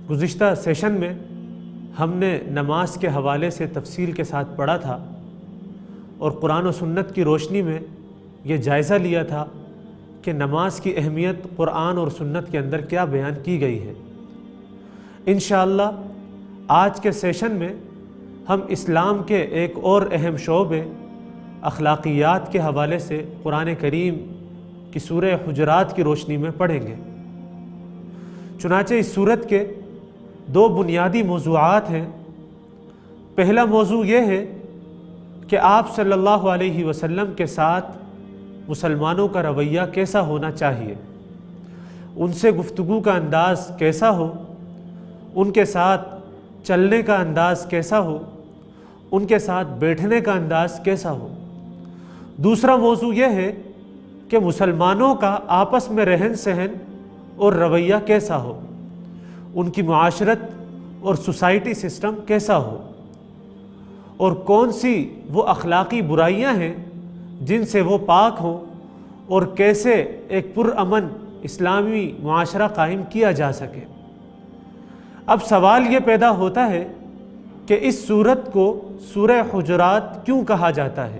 گزشتہ سیشن میں ہم نے نماز کے حوالے سے تفصیل کے ساتھ پڑھا تھا اور قرآن و سنت کی روشنی میں یہ جائزہ لیا تھا کہ نماز کی اہمیت قرآن اور سنت کے اندر کیا بیان کی گئی ہے۔ انشاءاللہ آج کے سیشن میں ہم اسلام کے ایک اور اہم شعبے اخلاقیات کے حوالے سے قرآن کریم کی سورہ حجرات کی روشنی میں پڑھیں گے۔ چنانچہ اس سورت کے دو بنیادی موضوعات ہیں۔ پہلا موضوع یہ ہے کہ آپ صلی اللہ علیہ وسلم کے ساتھ مسلمانوں کا رویہ کیسا ہونا چاہیے، ان سے گفتگو کا انداز کیسا ہو، ان کے ساتھ چلنے کا انداز کیسا ہو، ان کے ساتھ بیٹھنے کا انداز کیسا ہو۔ دوسرا موضوع یہ ہے کہ مسلمانوں کا آپس میں رہن سہن اور رویہ کیسا ہو، ان کی معاشرت اور سوسائٹی سسٹم کیسا ہو، اور کون سی وہ اخلاقی برائیاں ہیں جن سے وہ پاک ہوں، اور کیسے ایک پرامن اسلامی معاشرہ قائم کیا جا سکے۔ اب سوال یہ پیدا ہوتا ہے کہ اس سورت کو سورہ حجرات کیوں کہا جاتا ہے؟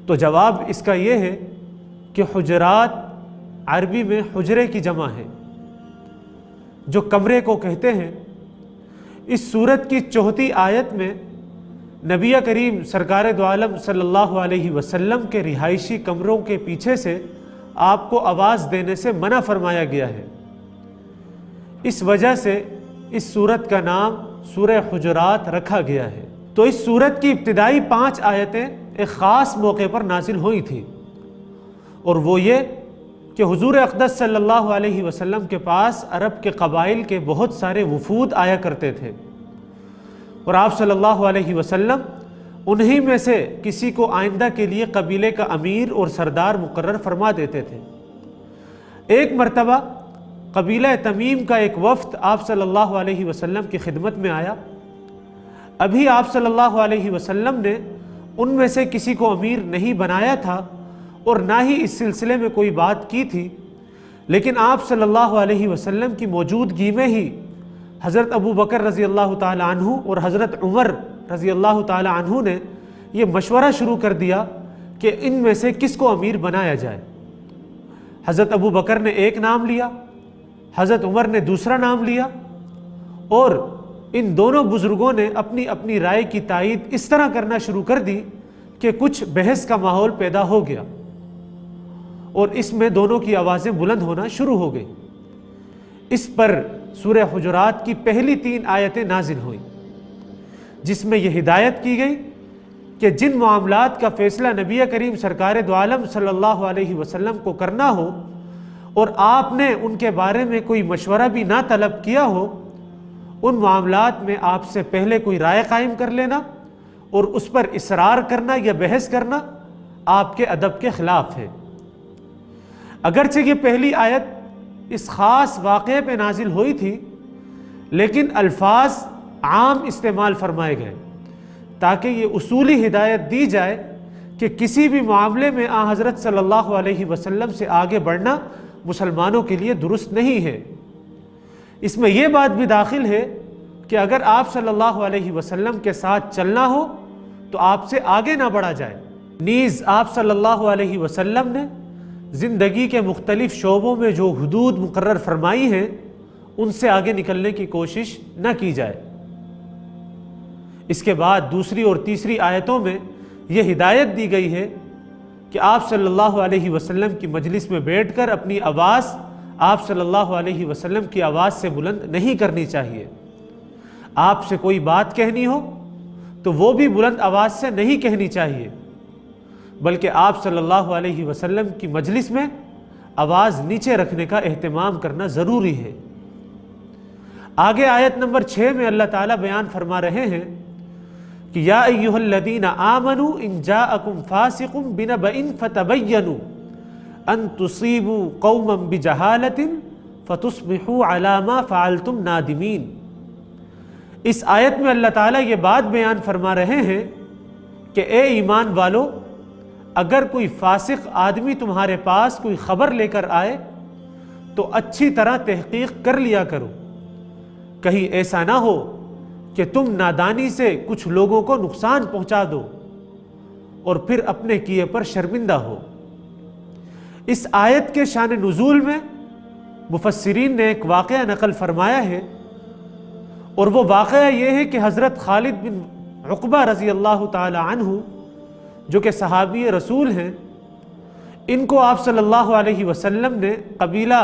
تو جواب اس کا یہ ہے کہ حجرات عربی میں حجرے کی جمع ہے، جو کمرے کو کہتے ہیں۔ اس سورت کی 4 آیت میں نبی کریم سرکار دو عالم صلی اللہ علیہ وسلم کے رہائشی کمروں کے پیچھے سے آپ کو آواز دینے سے منع فرمایا گیا ہے۔ اس وجہ سے اس سورت کا نام سورہ حجرات رکھا گیا ہے۔ تو اس سورت کی ابتدائی 5 آیتیں ایک خاص موقع پر نازل ہوئی تھیں، اور وہ یہ کہ حضور اقدس صلی اللہ علیہ وسلم کے پاس عرب کے قبائل کے بہت سارے وفود آیا کرتے تھے، اور آپ صلی اللہ علیہ وسلم انہی میں سے کسی کو آئندہ کے لیے قبیلے کا امیر اور سردار مقرر فرما دیتے تھے۔ ایک مرتبہ قبیلہ تمیم کا ایک وفد آپ صلی اللہ علیہ وسلم کی خدمت میں آیا۔ ابھی آپ صلی اللہ علیہ وسلم نے ان میں سے کسی کو امیر نہیں بنایا تھا اور نہ ہی اس سلسلے میں کوئی بات کی تھی، لیکن آپ صلی اللہ علیہ وسلم کی موجودگی میں ہی حضرت ابو بکر رضی اللہ تعالی عنہ اور حضرت عمر رضی اللہ تعالی عنہ نے یہ مشورہ شروع کر دیا کہ ان میں سے کس کو امیر بنایا جائے۔ حضرت ابو بکر نے ایک نام لیا، حضرت عمر نے دوسرا نام لیا، اور ان دونوں بزرگوں نے اپنی اپنی رائے کی تائید اس طرح کرنا شروع کر دی کہ کچھ بحث کا ماحول پیدا ہو گیا، اور اس میں دونوں کی آوازیں بلند ہونا شروع ہو گئی۔ اس پر سورہ حجرات کی پہلی 3 آیتیں نازل ہوئیں، جس میں یہ ہدایت کی گئی کہ جن معاملات کا فیصلہ نبی کریم سرکار دو عالم صلی اللہ علیہ وسلم کو کرنا ہو اور آپ نے ان کے بارے میں کوئی مشورہ بھی نہ طلب کیا ہو، ان معاملات میں آپ سے پہلے کوئی رائے قائم کر لینا اور اس پر اصرار کرنا یا بحث کرنا آپ کے ادب کے خلاف ہے۔ اگرچہ یہ پہلی آیت اس خاص واقعے پہ نازل ہوئی تھی، لیکن الفاظ عام استعمال فرمائے گئے تاکہ یہ اصولی ہدایت دی جائے کہ کسی بھی معاملے میں آن حضرت صلی اللہ علیہ وسلم سے آگے بڑھنا مسلمانوں کے لیے درست نہیں ہے۔ اس میں یہ بات بھی داخل ہے کہ اگر آپ صلی اللہ علیہ وسلم کے ساتھ چلنا ہو تو آپ سے آگے نہ بڑھا جائے۔ نیز آپ صلی اللہ علیہ وسلم نے زندگی کے مختلف شعبوں میں جو حدود مقرر فرمائی ہیں ان سے آگے نکلنے کی کوشش نہ کی جائے۔ اس کے بعد دوسری اور تیسری آیتوں میں یہ ہدایت دی گئی ہے کہ آپ صلی اللہ علیہ وسلم کی مجلس میں بیٹھ کر اپنی آواز آپ صلی اللہ علیہ وسلم کی آواز سے بلند نہیں کرنی چاہیے۔ آپ سے کوئی بات کہنی ہو تو وہ بھی بلند آواز سے نہیں کہنی چاہیے، بلکہ آپ صلی اللہ علیہ وسلم کی مجلس میں آواز نیچے رکھنے کا اہتمام کرنا ضروری ہے۔ آگے آیت نمبر 6 میں اللہ تعالیٰ بیان فرما رہے ہیں کہ یا ایھا الذین آمنوا ان جاءکم فاسق بنبأ فتبینوا ان تصیبوا قوما بجہالۃ فتصبحوا علی ما فعلتم نادمین۔ اس آیت میں اللہ تعالیٰ یہ بات بیان فرما رہے ہیں کہ اے ایمان والو، اگر کوئی فاسق آدمی تمہارے پاس کوئی خبر لے کر آئے تو اچھی طرح تحقیق کر لیا کرو، کہیں ایسا نہ ہو کہ تم نادانی سے کچھ لوگوں کو نقصان پہنچا دو اور پھر اپنے کیے پر شرمندہ ہو۔ اس آیت کے شان نزول میں مفسرین نے ایک واقعہ نقل فرمایا ہے، اور وہ واقعہ یہ ہے کہ حضرت خالد بن عقبہ رضی اللہ تعالی عنہ جو کہ صحابی رسول ہیں، ان کو آپ صلی اللہ علیہ وسلم نے قبیلہ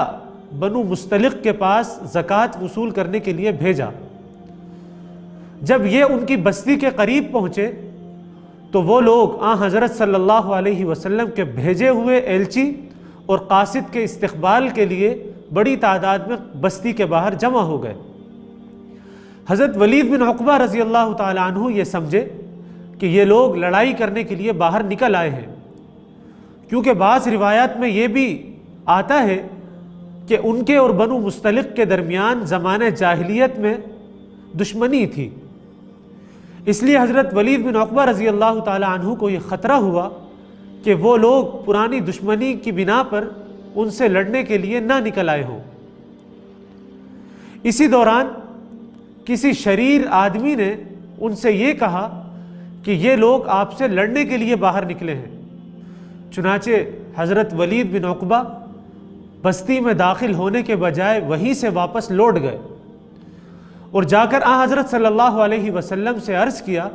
بنو مستلق کے پاس زکوٰۃ وصول کرنے کے لیے بھیجا۔ جب یہ ان کی بستی کے قریب پہنچے تو وہ لوگ حضرت صلی اللہ علیہ وسلم کے بھیجے ہوئے ایلچی اور قاصد کے استقبال کے لیے بڑی تعداد میں بستی کے باہر جمع ہو گئے۔ حضرت ولید بن عقبہ رضی اللہ تعالی عنہ یہ سمجھے کہ یہ لوگ لڑائی کرنے کے لیے باہر نکل آئے ہیں، کیونکہ بعض روایات میں یہ بھی آتا ہے کہ ان کے اور بنو مستلق کے درمیان زمانہ جاہلیت میں دشمنی تھی۔ اس لیے حضرت ولید بن عقبہ رضی اللہ تعالی عنہ کو یہ خطرہ ہوا کہ وہ لوگ پرانی دشمنی کی بنا پر ان سے لڑنے کے لیے نہ نکل آئے ہوں۔ اسی دوران کسی شریر آدمی نے ان سے یہ کہا کہ یہ لوگ آپ سے لڑنے کے لیے باہر نکلے ہیں۔ چنانچہ حضرت ولید بن عقبہ بستی میں داخل ہونے کے بجائے وہیں سے واپس لوٹ گئے اور جا کر حضرت صلی اللہ علیہ وسلم سے عرض کیا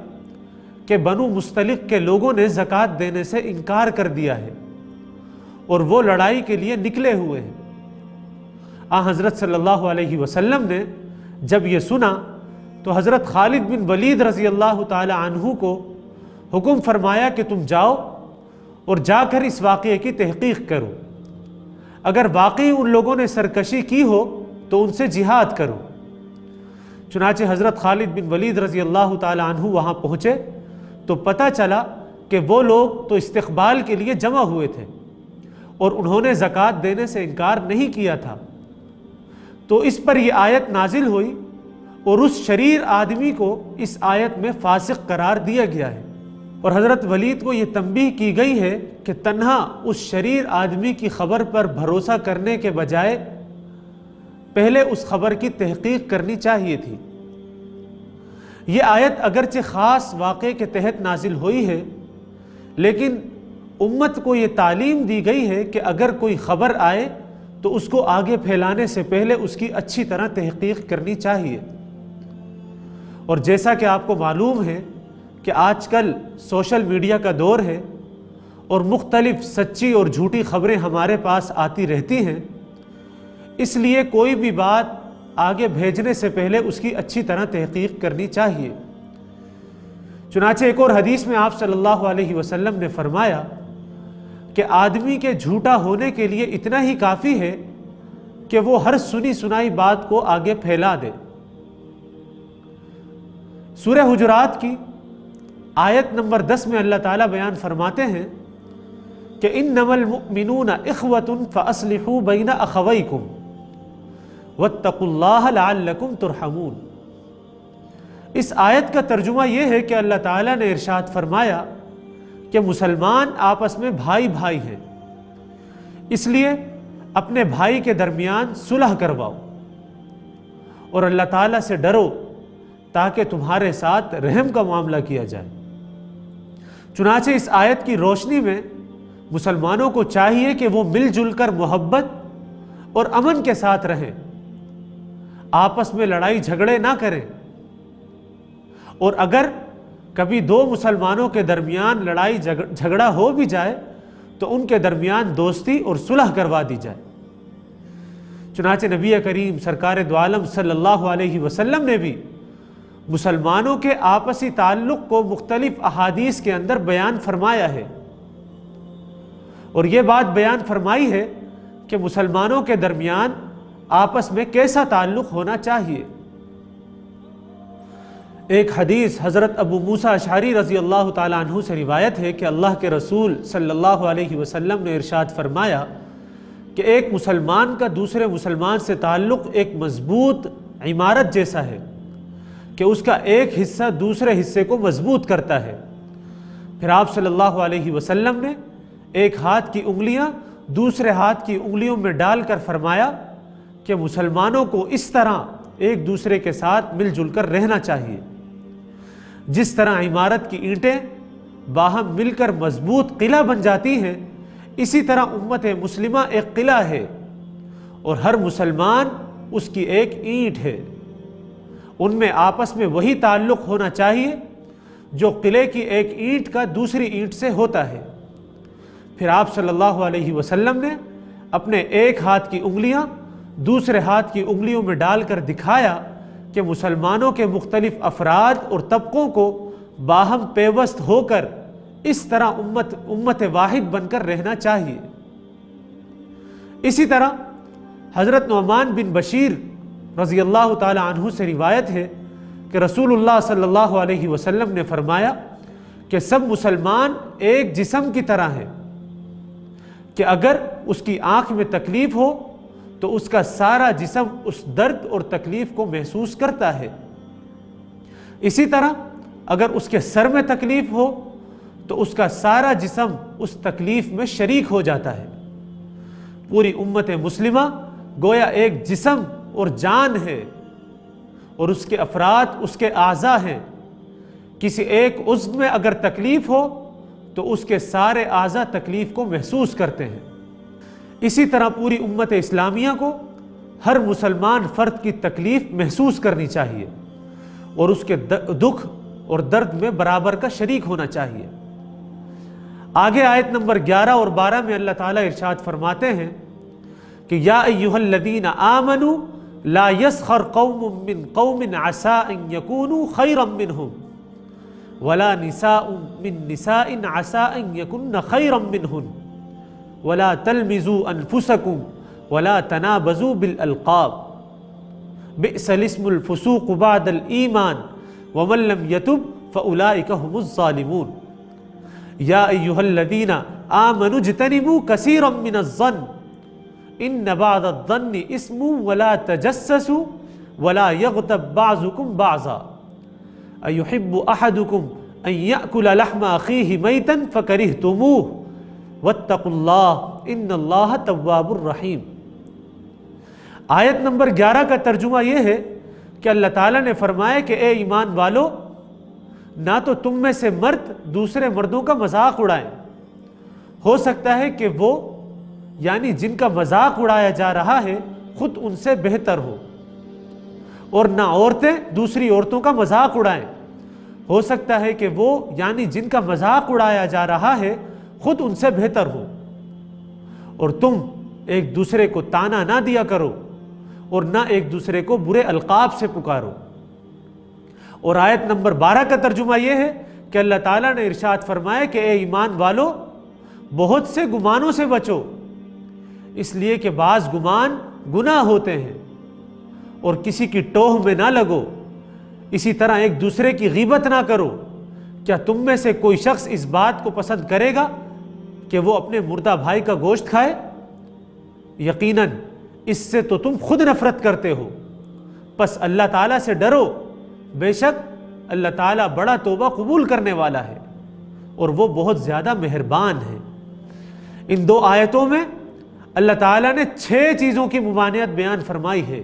کہ بنو مستلق کے لوگوں نے زکوٰۃ دینے سے انکار کر دیا ہے اور وہ لڑائی کے لیے نکلے ہوئے ہیں۔ حضرت صلی اللہ علیہ وسلم نے جب یہ سنا تو حضرت خالد بن ولید رضی اللہ تعالی عنہ کو حکم فرمایا کہ تم جاؤ اور جا کر اس واقعے کی تحقیق کرو، اگر واقعی ان لوگوں نے سرکشی کی ہو تو ان سے جہاد کرو۔ چنانچہ حضرت خالد بن ولید رضی اللہ تعالی عنہ وہاں پہنچے تو پتہ چلا کہ وہ لوگ تو استقبال کے لیے جمع ہوئے تھے اور انہوں نے زکوٰۃ دینے سے انکار نہیں کیا تھا۔ تو اس پر یہ آیت نازل ہوئی اور اس شریر آدمی کو اس آیت میں فاسق قرار دیا گیا ہے، اور حضرت ولید کو یہ تنبیہ کی گئی ہے کہ تنہا اس شریر آدمی کی خبر پر بھروسہ کرنے کے بجائے پہلے اس خبر کی تحقیق کرنی چاہیے تھی۔ یہ آیت اگرچہ خاص واقعے کے تحت نازل ہوئی ہے، لیکن امت کو یہ تعلیم دی گئی ہے کہ اگر کوئی خبر آئے تو اس کو آگے پھیلانے سے پہلے اس کی اچھی طرح تحقیق کرنی چاہیے۔ اور جیسا کہ آپ کو معلوم ہے کہ آج کل سوشل میڈیا کا دور ہے اور مختلف سچی اور جھوٹی خبریں ہمارے پاس آتی رہتی ہیں، اس لیے کوئی بھی بات آگے بھیجنے سے پہلے اس کی اچھی طرح تحقیق کرنی چاہیے۔ چنانچہ ایک اور حدیث میں آپ صلی اللہ علیہ وسلم نے فرمایا کہ آدمی کے جھوٹا ہونے کے لیے اتنا ہی کافی ہے کہ وہ ہر سنی سنائی بات کو آگے پھیلا دے۔ سورہ حجرات کی آیت نمبر 10 میں اللہ تعالیٰ بیان فرماتے ہیں کہ انما المؤمنون اخوۃ فاصلحوا بین اخویکم واتقوا اللہ لعلکم ترحمون۔ اس آیت کا ترجمہ یہ ہے کہ اللہ تعالیٰ نے ارشاد فرمایا کہ مسلمان آپس میں بھائی بھائی ہیں، اس لیے اپنے بھائی کے درمیان صلح کرواؤ اور اللہ تعالیٰ سے ڈرو تاکہ تمہارے ساتھ رحم کا معاملہ کیا جائے۔ چنانچہ اس آیت کی روشنی میں مسلمانوں کو چاہیے کہ وہ مل جل کر محبت اور امن کے ساتھ رہیں، آپس میں لڑائی جھگڑے نہ کریں، اور اگر کبھی دو مسلمانوں کے درمیان لڑائی جھگڑا ہو بھی جائے تو ان کے درمیان دوستی اور صلح کروا دی جائے۔ چنانچہ نبی کریم سرکار دو عالم صلی اللہ علیہ وسلم نے بھی مسلمانوں کے آپسی تعلق کو مختلف احادیث کے اندر بیان فرمایا ہے، اور یہ بات بیان فرمائی ہے کہ مسلمانوں کے درمیان آپس میں کیسا تعلق ہونا چاہیے۔ ایک حدیث حضرت ابو موسیٰ اشعری رضی اللہ تعالیٰ عنہ سے روایت ہے کہ اللہ کے رسول صلی اللہ علیہ وسلم نے ارشاد فرمایا کہ ایک مسلمان کا دوسرے مسلمان سے تعلق ایک مضبوط عمارت جیسا ہے کہ اس کا ایک حصہ دوسرے حصے کو مضبوط کرتا ہے۔ پھر آپ صلی اللہ علیہ وسلم نے ایک ہاتھ کی انگلیاں دوسرے ہاتھ کی انگلیوں میں ڈال کر فرمایا کہ مسلمانوں کو اس طرح ایک دوسرے کے ساتھ مل جل کر رہنا چاہیے۔ جس طرح عمارت کی اینٹیں باہم مل کر مضبوط قلعہ بن جاتی ہیں، اسی طرح امت مسلمہ ایک قلعہ ہے اور ہر مسلمان اس کی ایک اینٹ ہے۔ ان میں آپس میں وہی تعلق ہونا چاہیے جو قلعے کی ایک اینٹ کا دوسری اینٹ سے ہوتا ہے۔ پھر آپ صلی اللہ علیہ وسلم نے اپنے ایک ہاتھ کی انگلیاں دوسرے ہاتھ کی انگلیوں میں ڈال کر دکھایا کہ مسلمانوں کے مختلف افراد اور طبقوں کو باہم پیوست ہو کر اس طرح امت واحد بن کر رہنا چاہیے۔ اسی طرح حضرت نعمان بن بشیر رضی اللہ تعالی عنہ سے روایت ہے کہ رسول اللہ صلی اللہ علیہ وسلم نے فرمایا کہ سب مسلمان ایک جسم کی طرح ہیں کہ اگر اس کی آنکھ میں تکلیف ہو تو اس کا سارا جسم اس درد اور تکلیف کو محسوس کرتا ہے، اسی طرح اگر اس کے سر میں تکلیف ہو تو اس کا سارا جسم اس تکلیف میں شریک ہو جاتا ہے۔ پوری امت مسلمہ گویا ایک جسم اور جان ہے اور اس کے افراد اس کے اعضاء ہیں۔ کسی ایک عضو میں اگر تکلیف ہو تو اس کے سارے اعضاء تکلیف کو محسوس کرتے ہیں۔ اسی طرح پوری امت اسلامیہ کو ہر مسلمان فرد کی تکلیف محسوس کرنی چاہیے اور اس کے دکھ اور درد میں برابر کا شریک ہونا چاہیے۔ آگے آیت نمبر 11 اور 12 میں اللہ تعالیٰ ارشاد فرماتے ہیں کہ یا ایھا الذین آمنوا لا یسخر قوم من قوم عسى ان یکونوا خیرا منہم ولا نساء من نساء عسى ان یکن خیرا منہن ولا تلمزوا انفسکم ولا تنابزوا بالالقاب بئس الاسم الفسوق بعد الایمان ومن لم یتب فاولئک هم الظالمون یا ایھا الذین آمنوا اجتنبوا کثیرا من الظن ان بعض الظن اسم ولا تجسسوا ولا یغتب بعضکم بعضا ایحب احدکم ان یأکل لحم اخیہ میتا فکرہتموہ واتقوا اللہ ان اللہ تواب الرحیم۔ آیت نمبر 11 کا ترجمہ یہ ہے کہ اللہ تعالیٰ نے فرمایا کہ اے ایمان والو، نہ تو تم میں سے مرد دوسرے مردوں کا مذاق اڑائیں، ہو سکتا ہے کہ وہ یعنی جن کا مذاق اڑایا جا رہا ہے خود ان سے بہتر ہو، اور نہ عورتیں دوسری عورتوں کا مذاق اڑائیں، ہو سکتا ہے کہ وہ یعنی جن کا مذاق اڑایا جا رہا ہے خود ان سے بہتر ہو، اور تم ایک دوسرے کو تانا نہ دیا کرو اور نہ ایک دوسرے کو برے القاب سے پکارو۔ اور آیت نمبر 12 کا ترجمہ یہ ہے کہ اللہ تعالیٰ نے ارشاد فرمایا کہ اے ایمان والو، بہت سے گمانوں سے بچو، اس لیے کہ بعض گمان گناہ ہوتے ہیں، اور کسی کی ٹوہ میں نہ لگو، اسی طرح ایک دوسرے کی غیبت نہ کرو۔ کیا تم میں سے کوئی شخص اس بات کو پسند کرے گا کہ وہ اپنے مردہ بھائی کا گوشت کھائے؟ یقیناً اس سے تو تم خود نفرت کرتے ہو، پس اللہ تعالیٰ سے ڈرو، بے شک اللہ تعالیٰ بڑا توبہ قبول کرنے والا ہے اور وہ بہت زیادہ مہربان ہے۔ ان دو آیتوں میں اللہ تعالیٰ نے 6 چیزوں کی ممانعت بیان فرمائی ہے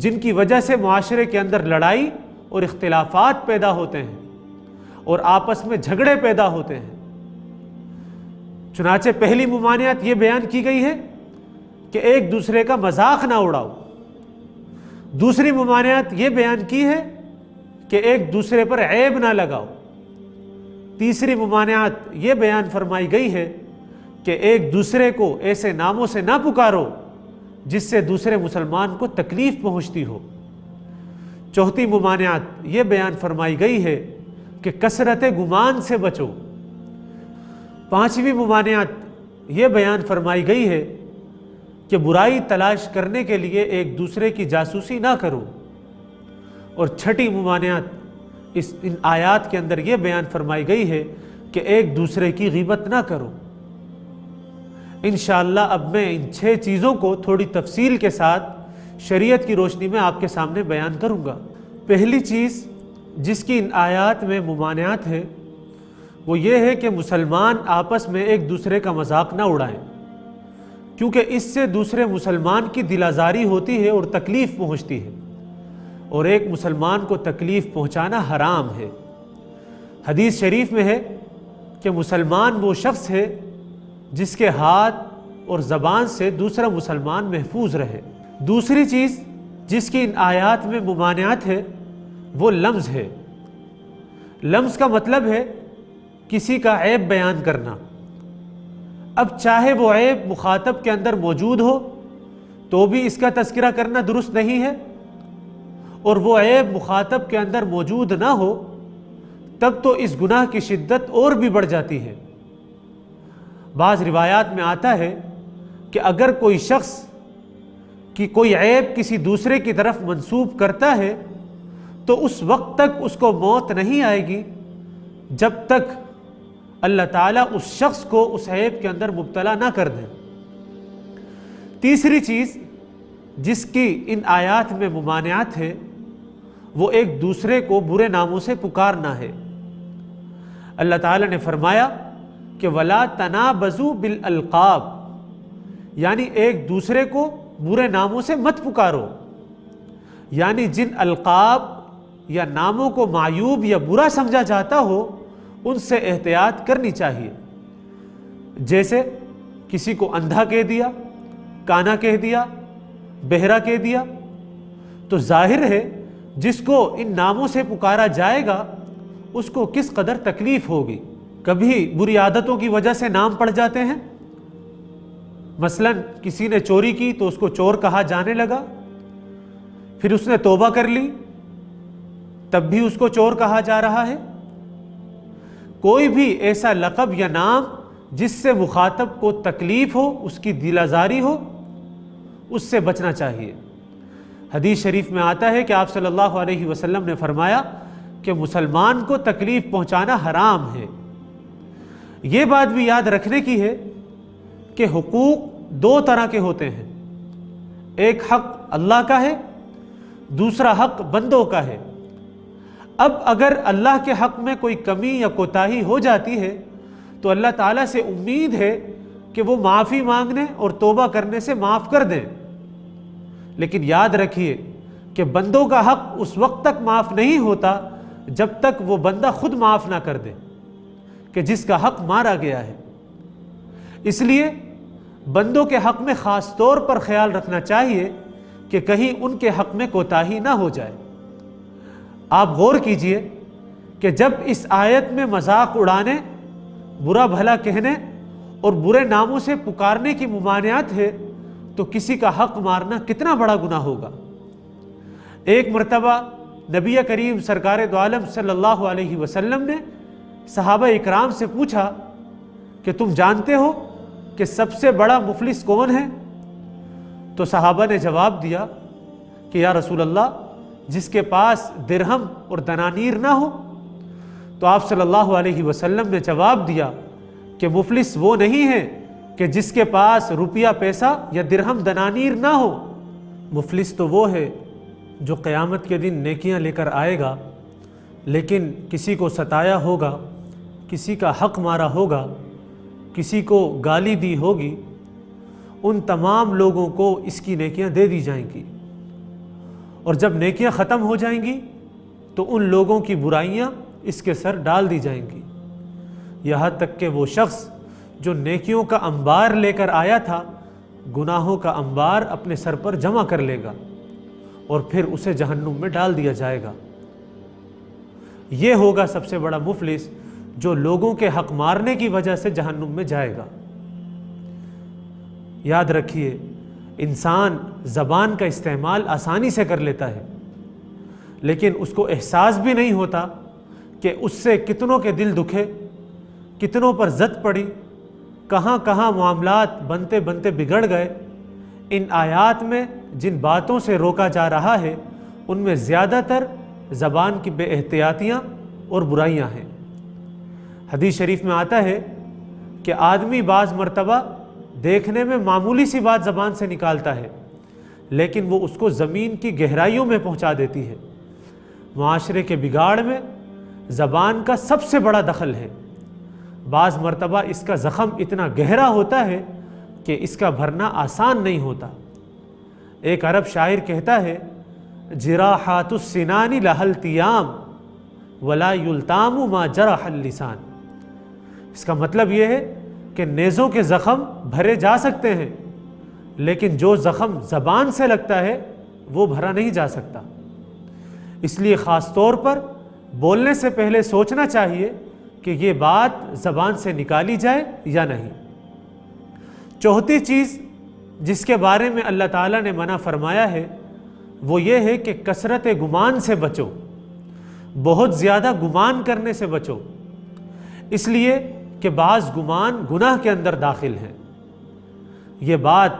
جن کی وجہ سے معاشرے کے اندر لڑائی اور اختلافات پیدا ہوتے ہیں اور آپس میں جھگڑے پیدا ہوتے ہیں۔ چنانچہ پہلی ممانعت یہ بیان کی گئی ہے کہ ایک دوسرے کا مذاق نہ اڑاؤ، دوسری ممانعت یہ بیان کی ہے کہ ایک دوسرے پر عیب نہ لگاؤ، تیسری ممانعت یہ بیان فرمائی گئی ہے کہ ایک دوسرے کو ایسے ناموں سے نہ پکارو جس سے دوسرے مسلمان کو تکلیف پہنچتی ہو، چوتھی ممانعت یہ بیان فرمائی گئی ہے کہ کثرت گمان سے بچو، پانچویں ممانعت یہ بیان فرمائی گئی ہے کہ برائی تلاش کرنے کے لیے ایک دوسرے کی جاسوسی نہ کرو، اور چھٹی ممانعت ان آیات کے اندر یہ بیان فرمائی گئی ہے کہ ایک دوسرے کی غیبت نہ کرو۔ انشاءاللہ اب میں ان 6 چیزوں کو تھوڑی تفصیل کے ساتھ شریعت کی روشنی میں آپ کے سامنے بیان کروں گا۔ پہلی چیز جس کی ان آیات میں ممانعت ہے وہ یہ ہے کہ مسلمان آپس میں ایک دوسرے کا مذاق نہ اڑائیں، کیونکہ اس سے دوسرے مسلمان کی دل آزاری ہوتی ہے اور تکلیف پہنچتی ہے۔ اور ایک مسلمان کو تکلیف پہنچانا حرام ہے۔ حدیث شریف میں ہے کہ مسلمان وہ شخص ہے جس کے ہاتھ اور زبان سے دوسرا مسلمان محفوظ رہے۔ دوسری چیز جس کی ان آیات میں ممانعت ہے وہ لمز ہے۔ لمز کا مطلب ہے کسی کا عیب بیان کرنا۔ اب چاہے وہ عیب مخاطب کے اندر موجود ہو تو بھی اس کا تذکرہ کرنا درست نہیں ہے، اور وہ عیب مخاطب کے اندر موجود نہ ہو تب تو اس گناہ کی شدت اور بھی بڑھ جاتی ہے۔ بعض روایات میں آتا ہے کہ اگر کوئی شخص کی کوئی عیب کسی دوسرے کی طرف منسوب کرتا ہے تو اس وقت تک اس کو موت نہیں آئے گی جب تک اللہ تعالیٰ اس شخص کو اس عیب کے اندر مبتلا نہ کر دیں۔ تیسری چیز جس کی ان آیات میں ممانعت ہے وہ ایک دوسرے کو برے ناموں سے پکارنا ہے۔ اللہ تعالیٰ نے فرمایا کہ وَلَا تَنَابَزُوا بِالْأَلْقَابِ، یعنی ایک دوسرے کو برے ناموں سے مت پکارو، یعنی جن القاب یا ناموں کو معیوب یا برا سمجھا جاتا ہو ان سے احتیاط کرنی چاہیے۔ جیسے کسی کو اندھا کہہ دیا، کانا کہہ دیا، بہرا کہہ دیا، تو ظاہر ہے جس کو ان ناموں سے پکارا جائے گا اس کو کس قدر تکلیف ہوگی۔ کبھی بری عادتوں کی وجہ سے نام پڑ جاتے ہیں، مثلا کسی نے چوری کی تو اس کو چور کہا جانے لگا، پھر اس نے توبہ کر لی تب بھی اس کو چور کہا جا رہا ہے۔ کوئی بھی ایسا لقب یا نام جس سے مخاطب کو تکلیف ہو، اس کی دل آزاری ہو، اس سے بچنا چاہیے۔ حدیث شریف میں آتا ہے کہ آپ صلی اللہ علیہ وسلم نے فرمایا کہ مسلمان کو تکلیف پہنچانا حرام ہے۔ یہ بات بھی یاد رکھنے کی ہے کہ حقوق دو طرح کے ہوتے ہیں، ایک حق اللہ کا ہے، دوسرا حق بندوں کا ہے۔ اب اگر اللہ کے حق میں کوئی کمی یا کوتاہی ہو جاتی ہے تو اللہ تعالیٰ سے امید ہے کہ وہ معافی مانگنے اور توبہ کرنے سے معاف کر دیں، لیکن یاد رکھیے کہ بندوں کا حق اس وقت تک معاف نہیں ہوتا جب تک وہ بندہ خود معاف نہ کر دے کہ جس کا حق مارا گیا ہے۔ اس لیے بندوں کے حق میں خاص طور پر خیال رکھنا چاہیے کہ کہیں ان کے حق میں کوتاہی نہ ہو جائے۔ آپ غور کیجئے کہ جب اس آیت میں مذاق اڑانے، برا بھلا کہنے اور برے ناموں سے پکارنے کی ممانعت ہے تو کسی کا حق مارنا کتنا بڑا گناہ ہوگا۔ ایک مرتبہ نبی کریم سرکار دو عالم صلی اللہ علیہ وسلم نے صحابہ اکرام سے پوچھا کہ تم جانتے ہو کہ سب سے بڑا مفلس کون ہے؟ تو صحابہ نے جواب دیا کہ یا رسول اللہ، جس کے پاس درہم اور دنانیر نہ ہو۔ تو آپ صلی اللہ علیہ وسلم نے جواب دیا کہ مفلس وہ نہیں ہے کہ جس کے پاس روپیہ پیسہ یا درہم دنانیر نہ ہو، مفلس تو وہ ہے جو قیامت کے دن نیکیاں لے کر آئے گا لیکن کسی کو ستایا ہوگا، کسی کا حق مارا ہوگا، کسی کو گالی دی ہوگی، ان تمام لوگوں کو اس کی نیکیاں دے دی جائیں گی، اور جب نیکیاں ختم ہو جائیں گی تو ان لوگوں کی برائیاں اس کے سر ڈال دی جائیں گی، یہاں تک کہ وہ شخص جو نیکیوں کا انبار لے کر آیا تھا گناہوں کا انبار اپنے سر پر جمع کر لے گا اور پھر اسے جہنم میں ڈال دیا جائے گا۔ یہ ہوگا سب سے بڑا مفلس جو لوگوں کے حق مارنے کی وجہ سے جہنم میں جائے گا۔ یاد رکھیے، انسان زبان کا استعمال آسانی سے کر لیتا ہے لیکن اس کو احساس بھی نہیں ہوتا کہ اس سے کتنوں کے دل دکھے، کتنوں پر زد پڑی، کہاں کہاں معاملات بنتے بنتے بگڑ گئے۔ ان آیات میں جن باتوں سے روکا جا رہا ہے ان میں زیادہ تر زبان کی بے احتیاطیاں اور برائیاں ہیں۔ حدیث شریف میں آتا ہے کہ آدمی بعض مرتبہ دیکھنے میں معمولی سی بات زبان سے نکالتا ہے لیکن وہ اس کو زمین کی گہرائیوں میں پہنچا دیتی ہے۔ معاشرے کے بگاڑ میں زبان کا سب سے بڑا دخل ہے۔ بعض مرتبہ اس کا زخم اتنا گہرا ہوتا ہے کہ اس کا بھرنا آسان نہیں ہوتا۔ ایک عرب شاعر کہتا ہے جراحات السنان لها التیام ولا یلتام ما جرح اللسان۔ اس کا مطلب یہ ہے کہ نیزوں کے زخم بھرے جا سکتے ہیں، لیکن جو زخم زبان سے لگتا ہے وہ بھرا نہیں جا سکتا۔ اس لیے خاص طور پر بولنے سے پہلے سوچنا چاہیے کہ یہ بات زبان سے نکالی جائے یا نہیں۔ چوتھی چیز جس کے بارے میں اللہ تعالیٰ نے منع فرمایا ہے وہ یہ ہے کہ کثرت گمان سے بچو، بہت زیادہ گمان کرنے سے بچو، اس لیے کہ بعض گمان گناہ کے اندر داخل ہیں۔ یہ بات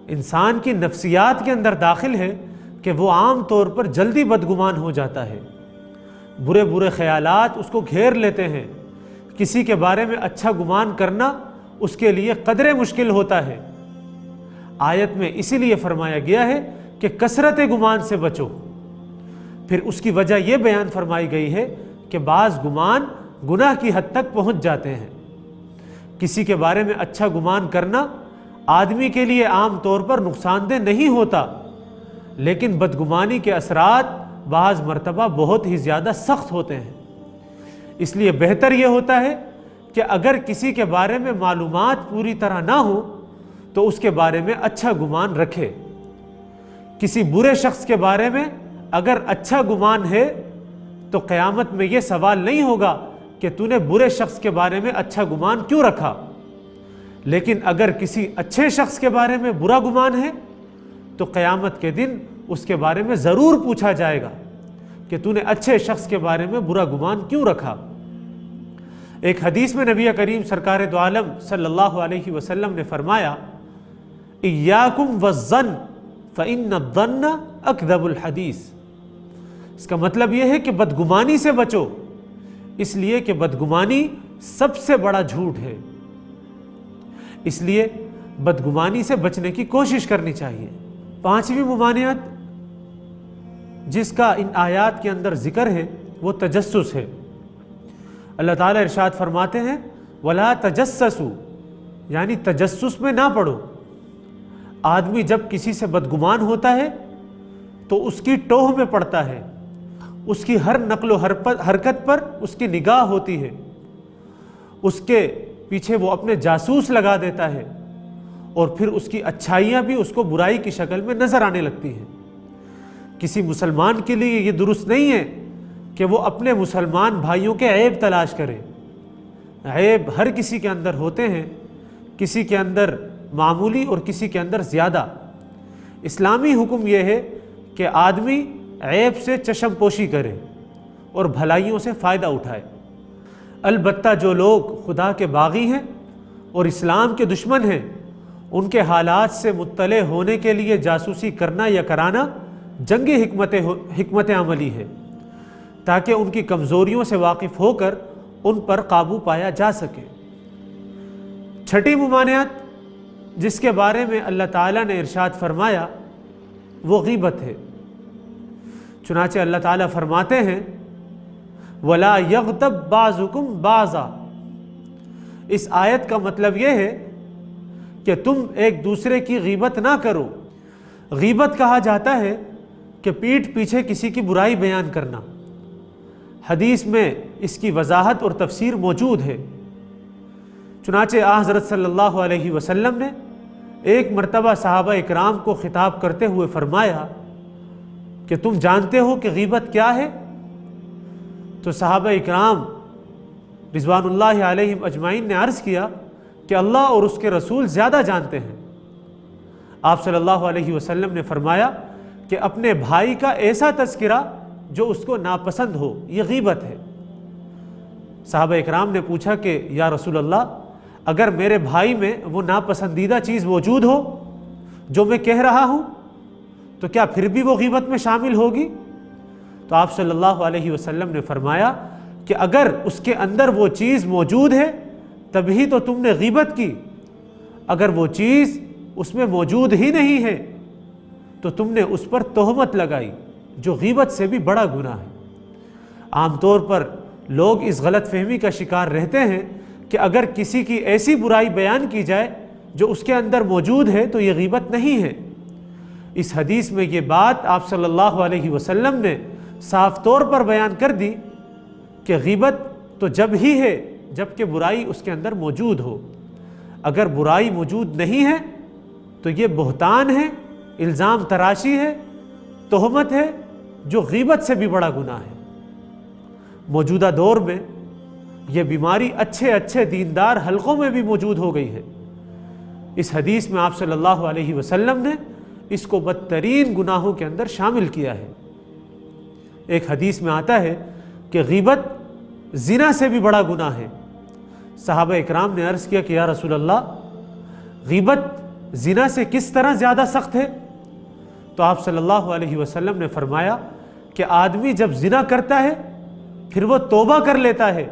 انسان کی نفسیات کے اندر داخل ہے کہ وہ عام طور پر جلدی بدگمان ہو جاتا ہے، برے برے خیالات اس کو گھیر لیتے ہیں، کسی کے بارے میں اچھا گمان کرنا اس کے لیے قدرے مشکل ہوتا ہے۔ آیت میں اسی لیے فرمایا گیا ہے کہ کثرت گمان سے بچو۔ پھر اس کی وجہ یہ بیان فرمائی گئی ہے کہ بعض گمان گناہ کی حد تک پہنچ جاتے ہیں۔ کسی کے بارے میں اچھا گمان کرنا آدمی کے لیے عام طور پر نقصان دہ نہیں ہوتا، لیکن بدگمانی کے اثرات بعض مرتبہ بہت ہی زیادہ سخت ہوتے ہیں۔ اس لیے بہتر یہ ہوتا ہے کہ اگر کسی کے بارے میں معلومات پوری طرح نہ ہو تو اس کے بارے میں اچھا گمان رکھے۔ کسی برے شخص کے بارے میں اگر اچھا گمان ہے تو قیامت میں یہ سوال نہیں ہوگا کہ تو نے برے شخص کے بارے میں اچھا گمان کیوں رکھا، لیکن اگر کسی اچھے شخص کے بارے میں برا گمان ہے تو قیامت کے دن اس کے بارے میں ضرور پوچھا جائے گا کہ تو نے اچھے شخص کے بارے میں برا گمان کیوں رکھا۔ ایک حدیث میں نبی کریم سرکار دو عالم صلی اللہ علیہ وسلم نے فرمایا، ایاکم والظن فإن الظن اکذب الحدیث۔ اس کا مطلب یہ ہے کہ بدگمانی سے بچو، اس لیے کہ بدگمانی سب سے بڑا جھوٹ ہے۔ اس لیے بدگمانی سے بچنے کی کوشش کرنی چاہیے۔ پانچویں ممانعت جس کا ان آیات کے اندر ذکر ہے وہ تجسس ہے۔ اللہ تعالیٰ ارشاد فرماتے ہیں وَلَا تَجَسَّسُوا، یعنی تجسس میں نہ پڑو۔ آدمی جب کسی سے بدگمان ہوتا ہے تو اس کی ٹوہ میں پڑتا ہے، اس کی ہر نقل و حرکت پر اس کی نگاہ ہوتی ہے، اس کے پیچھے وہ اپنے جاسوس لگا دیتا ہے، اور پھر اس کی اچھائیاں بھی اس کو برائی کی شکل میں نظر آنے لگتی ہیں۔ کسی مسلمان کے لیے یہ درست نہیں ہے کہ وہ اپنے مسلمان بھائیوں کے عیب تلاش کرے۔ عیب ہر کسی کے اندر ہوتے ہیں، کسی کے اندر معمولی اور کسی کے اندر زیادہ۔ اسلامی حکم یہ ہے کہ آدمی عیب سے چشم پوشی کرے اور بھلائیوں سے فائدہ اٹھائے۔ البتہ جو لوگ خدا کے باغی ہیں اور اسلام کے دشمن ہیں، ان کے حالات سے مطلع ہونے کے لیے جاسوسی کرنا یا کرانا جنگی حکمت عملی ہے، تاکہ ان کی کمزوریوں سے واقف ہو کر ان پر قابو پایا جا سکے۔ چھٹی ممانعت جس کے بارے میں اللہ تعالیٰ نے ارشاد فرمایا وہ غیبت ہے۔ چنانچہ اللہ تعالیٰ فرماتے ہیں وَلَا يَغْتَبْ بَعْضُكُمْ بَعْضًا۔ اس آیت کا مطلب یہ ہے کہ تم ایک دوسرے کی غیبت نہ کرو۔ غیبت کہا جاتا ہے کہ پیٹھ پیچھے کسی کی برائی بیان کرنا۔ حدیث میں اس کی وضاحت اور تفسیر موجود ہے۔ چنانچہ حضرت صلی اللہ علیہ وسلم نے ایک مرتبہ صحابہ اکرام کو خطاب کرتے ہوئے فرمایا کہ تم جانتے ہو کہ غیبت کیا ہے؟ تو صحابہ اکرام رضوان اللہ علیہم اجمعین نے عرض کیا کہ اللہ اور اس کے رسول زیادہ جانتے ہیں۔ آپ صلی اللہ علیہ وسلم نے فرمایا کہ اپنے بھائی کا ایسا تذکرہ جو اس کو ناپسند ہو، یہ غیبت ہے۔ صحابہ اکرام نے پوچھا کہ یا رسول اللہ، اگر میرے بھائی میں وہ ناپسندیدہ چیز موجود ہو جو میں کہہ رہا ہوں تو کیا پھر بھی وہ غیبت میں شامل ہوگی؟ تو آپ صلی اللہ علیہ وسلم نے فرمایا کہ اگر اس کے اندر وہ چیز موجود ہے تبھی تو تم نے غیبت کی، اگر وہ چیز اس میں موجود ہی نہیں ہے تو تم نے اس پر تہمت لگائی، جو غیبت سے بھی بڑا گناہ ہے۔ عام طور پر لوگ اس غلط فہمی کا شکار رہتے ہیں کہ اگر کسی کی ایسی برائی بیان کی جائے جو اس کے اندر موجود ہے تو یہ غیبت نہیں ہے، اس حدیث میں یہ بات آپ صلی اللہ علیہ وسلم نے صاف طور پر بیان کر دی کہ غیبت تو جب ہی ہے جب کہ برائی اس کے اندر موجود ہو۔ اگر برائی موجود نہیں ہے تو یہ بہتان ہے، الزام تراشی ہے، تہمت ہے، جو غیبت سے بھی بڑا گناہ ہے۔ موجودہ دور میں یہ بیماری اچھے اچھے دیندار حلقوں میں بھی موجود ہو گئی ہے۔ اس حدیث میں آپ صلی اللہ علیہ وسلم نے اس کو بدترین گناہوں کے اندر شامل کیا ہے۔ ایک حدیث میں آتا ہے کہ غیبت زنا سے بھی بڑا گناہ ہے۔ صحابہ اکرام نے عرض کیا کہ یا رسول اللہ، غیبت زنا سے کس طرح زیادہ سخت ہے؟ تو آپ صلی اللہ علیہ وسلم نے فرمایا کہ آدمی جب زنا کرتا ہے پھر وہ توبہ کر لیتا ہے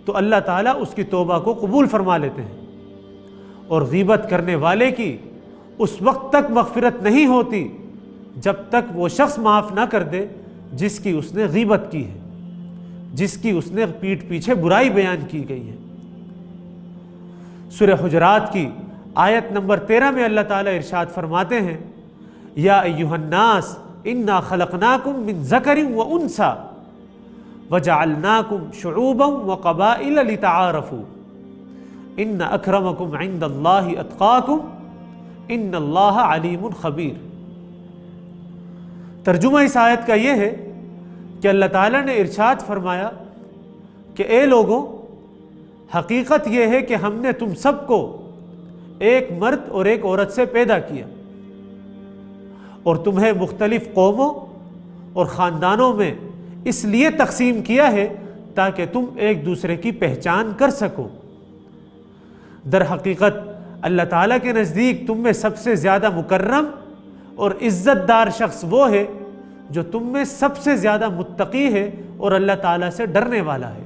تو اللہ تعالیٰ اس کی توبہ کو قبول فرما لیتے ہیں، اور غیبت کرنے والے کی اس وقت تک مغفرت نہیں ہوتی جب تک وہ شخص معاف نہ کر دے جس کی اس نے غیبت کی ہے، جس کی اس نے پیٹھ پیچھے برائی بیان کی گئی ہے۔ سورہ حجرات کی آیت نمبر 13 میں اللہ تعالیٰ ارشاد فرماتے ہیں یا ایھا الناس انا خلقناکم من ذکر و انثی وجعلناکم شعوبا وقبائل لتعارفوا ان اکرمکم عند اللہ اتقاکم ان اللہ علیم خبیر۔ ترجمہ اس آیت کا یہ ہے کہ اللہ تعالیٰ نے ارشاد فرمایا کہ اے لوگوں، حقیقت یہ ہے کہ ہم نے تم سب کو ایک مرد اور ایک عورت سے پیدا کیا، اور تمہیں مختلف قوموں اور خاندانوں میں اس لیے تقسیم کیا ہے تاکہ تم ایک دوسرے کی پہچان کر سکو۔ در حقیقت اللہ تعالیٰ کے نزدیک تم میں سب سے زیادہ مکرم اور عزت دار شخص وہ ہے جو تم میں سب سے زیادہ متقی ہے اور اللہ تعالیٰ سے ڈرنے والا ہے۔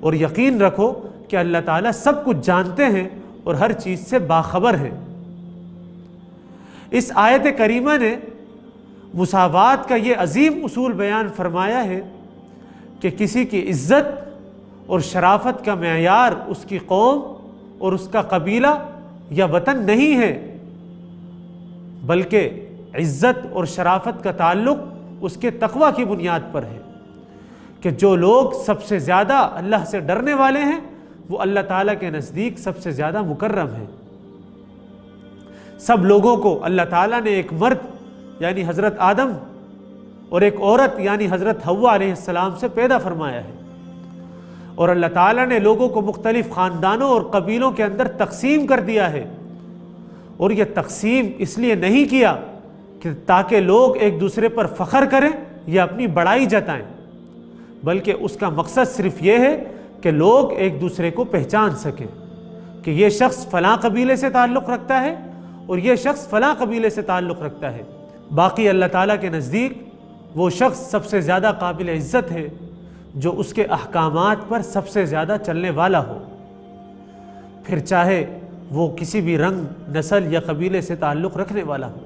اور یقین رکھو کہ اللہ تعالیٰ سب کچھ جانتے ہیں اور ہر چیز سے باخبر ہیں۔ اس آیت کریمہ نے مساوات کا یہ عظیم اصول بیان فرمایا ہے کہ کسی کی عزت اور شرافت کا معیار اس کی قوم اور اس کا قبیلہ یا وطن نہیں ہے، بلکہ عزت اور شرافت کا تعلق اس کے تقوی کی بنیاد پر ہے کہ جو لوگ سب سے زیادہ اللہ سے ڈرنے والے ہیں وہ اللہ تعالیٰ کے نزدیک سب سے زیادہ مکرم ہیں۔ سب لوگوں کو اللہ تعالیٰ نے ایک مرد یعنی حضرت آدم اور ایک عورت یعنی حضرت حوا علیہ السلام سے پیدا فرمایا ہے، اور اللہ تعالیٰ نے لوگوں کو مختلف خاندانوں اور قبیلوں کے اندر تقسیم کر دیا ہے، اور یہ تقسیم اس لیے نہیں کیا کہ تاکہ لوگ ایک دوسرے پر فخر کریں یا اپنی بڑائی جتائیں، بلکہ اس کا مقصد صرف یہ ہے کہ لوگ ایک دوسرے کو پہچان سکیں کہ یہ شخص فلاں قبیلے سے تعلق رکھتا ہے اور یہ شخص فلاں قبیلے سے تعلق رکھتا ہے۔ باقی اللہ تعالیٰ کے نزدیک وہ شخص سب سے زیادہ قابل عزت ہے جو اس کے احکامات پر سب سے زیادہ چلنے والا ہو، پھر چاہے وہ کسی بھی رنگ، نسل یا قبیلے سے تعلق رکھنے والا ہو۔